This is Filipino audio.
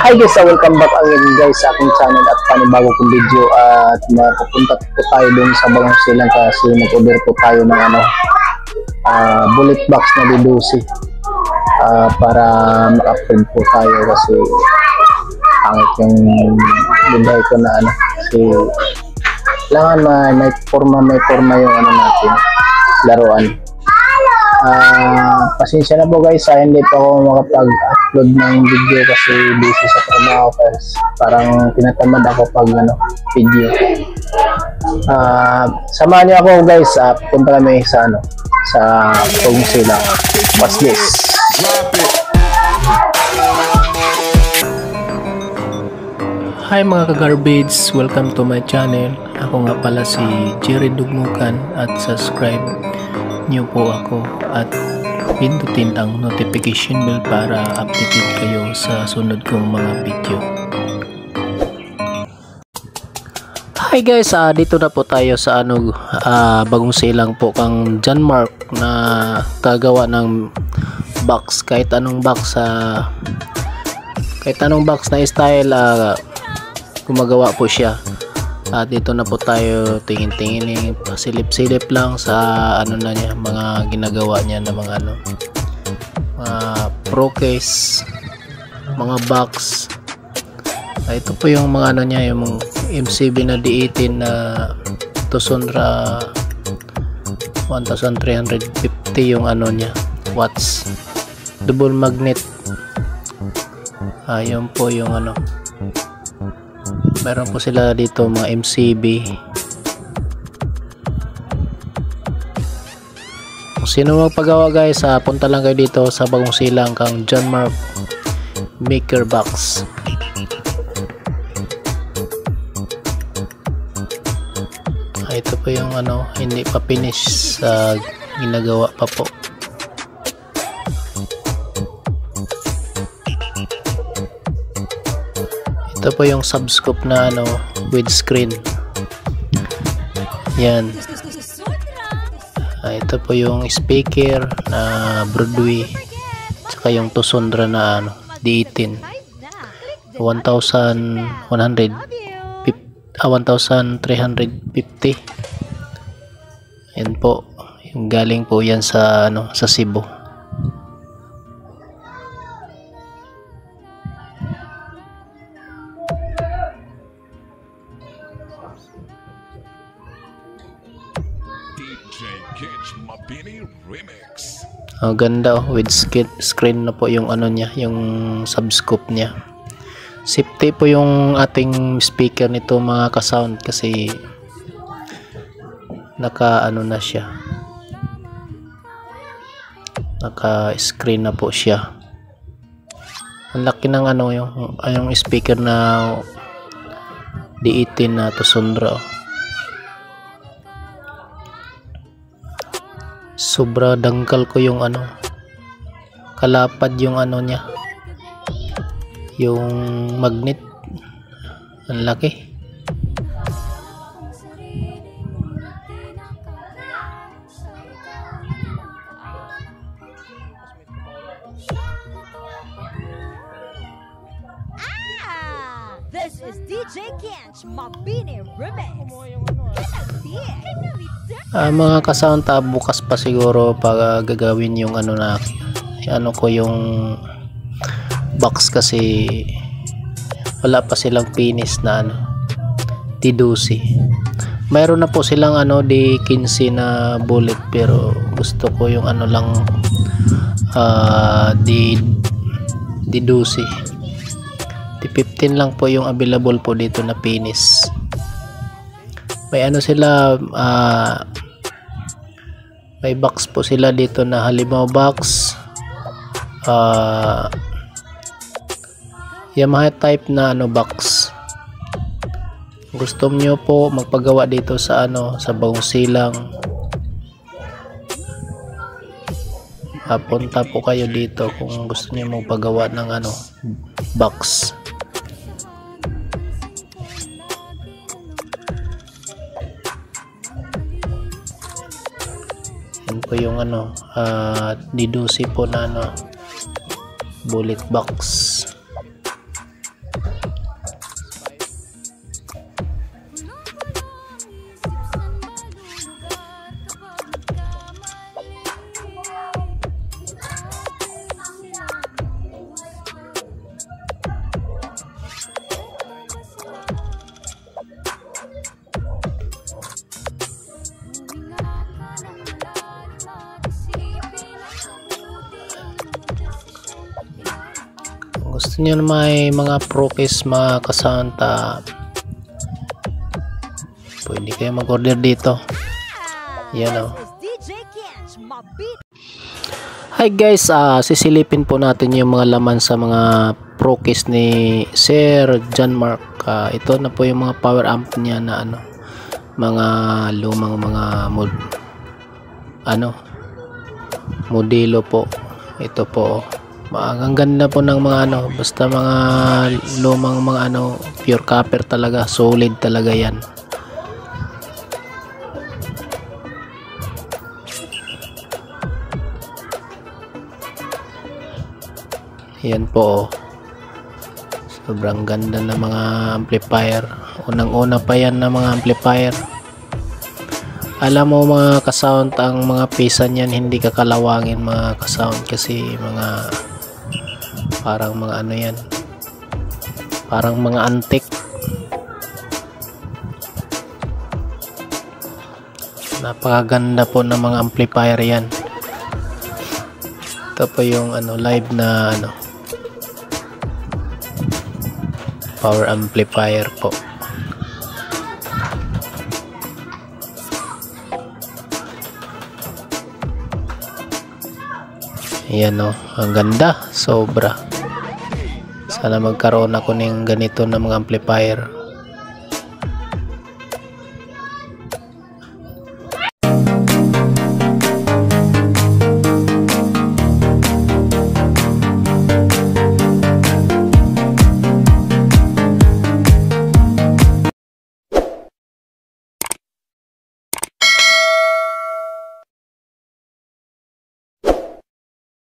Hi guys, welcome back again guys sa aking channel at panibago kong video at mapupunta po tayo dun sa Bagong Silang kasi nag-order po tayo ng bullet box na didusi para ma-upload po tayo kasi pangit yung binday ko na kasi kailangan may forma yung natin laruan. Pasensya na po guys, hindi po ako makapag-upload ng video kasi busy sa trabaho, parang tinatamad ako pag video. Samahan niyo ako guys, punta kami sa Bagong Silang. What's this? Hi mga ka-garbage, welcome to my channel. Ako nga pala si Jerry Dugmukan at subscribe niyo po ako at pindutin ang notification bell para updated kayo sa sunod kong mga video. Hi guys, dito na po tayo sa Bagong Silang po kang John Mark na tagawa ng box, kahit anong box na style, gumagawa po siya. At dito na po tayo tingin-tingin, pasilip-silip lang sa niya, mga ginagawa niya na mga pro case, mga box. Ito po yung mga niya, yung MCB na D18 na Tosundra 1350 yung niya, watts, double magnet. Yun po yung meron po sila dito mga MCB. Kung sino magpagawa guys, punta lang kayo dito sa Bagong Silang kang John Mark Maker Box. Ito po yung hindi pa finish, ginagawa pa po. Ito po yung subscope na with screen. Yan. Ito po yung speaker na Broadway, tsaka yung Tosundra na D18 1350. Yan po, yung galing po yan sa Cebu. Ang ganda with screen na po yung niya, yung subscope niya. Safety po yung ating speaker nito mga ka-sound kasi naka na siya, naka screen na po siya. Ang laki ng yung speaker na D18 na Tosundra. Sobra dangkal ko yung kalapad yung niya, yung magnet, ang laki. This is DJ Kench Mabini Remix. Mga ka-sound, bukas pa siguro pag gagawin yung ko yung box kasi wala pa silang finish na didusi. Mayroon na po silang D15 na bullet pero gusto ko yung lang didusi. D15 lang po yung available po dito na finish. May sila, may box po sila dito na halimaw box, Yamaha type na box. Gusto nyo po magpagawa dito sa sa Bagong Silang, punta po kayo dito kung gusto nyo magpagawa ng box. Yan po yung didusi po na bullet box. gusto niyo na may mga pro-case mga ka-sound, pwede kayo mag-order dito. Yan o. This is DJ Kench Mabini. Hi guys, sisilipin po natin yung mga laman sa mga pro-case ni Sir John Mark. Ito na po yung mga power amp niya na mga lumang mga modelo po. Ito po, ang ganda po ng mga basta mga lumang mga pure copper talaga, solid talaga yan. Yan po, sobrang ganda ng mga amplifier. Unang-una pa yan na mga amplifier. Alam mo mga ka-sound, ang mga pisa niyan hindi kakalawangin mga ka-sound, kasi mga parang mga yan, parang mga antique. Napakaganda po ng mga amplifier yan. Ito po yung live na power amplifier po. Ayan ang ganda, sobra. Sana magkaroon ako ng ganito na mga amplifier.